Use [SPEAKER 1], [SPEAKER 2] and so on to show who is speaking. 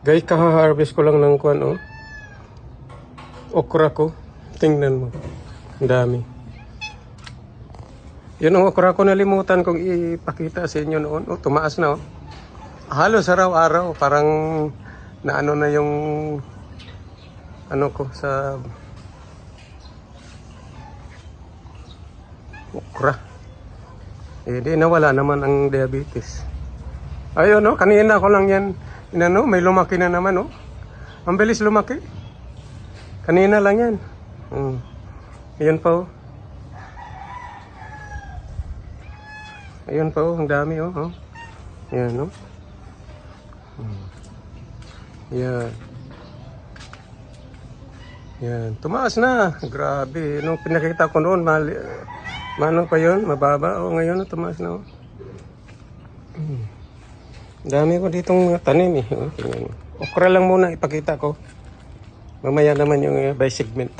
[SPEAKER 1] Guys, kaha-harvest ko lang ng kuwan, oh. Okra ko. Tingnan mo. Ang dami. Yun ang okra ko, nalimutan kong ipakita sa inyo noon. Oh, tumaas na, oh. Halos araw-araw. Parang naano na yung ano ko sa okra. Eh, di nawala naman ang diabetes. Ayun, no? Kanina ko lang yan. Inano, may lumaki na naman, oh. Ang bilis lumaki. Kanina lang yan. Ayan pa, oh. Ayan pa, oh. Ang dami, oh. Ayan, oh. Ayan. Ayan. Tumaas na. Grabe. Nung pinakita ko noon, mano pa yun? Mababa. Oh, ngayon, tumaas na, oh. Dami ko ditong tanim, eh. Oh, tingnan mo. Okra lang muna ipakita ko. Mamaya naman yung by segment.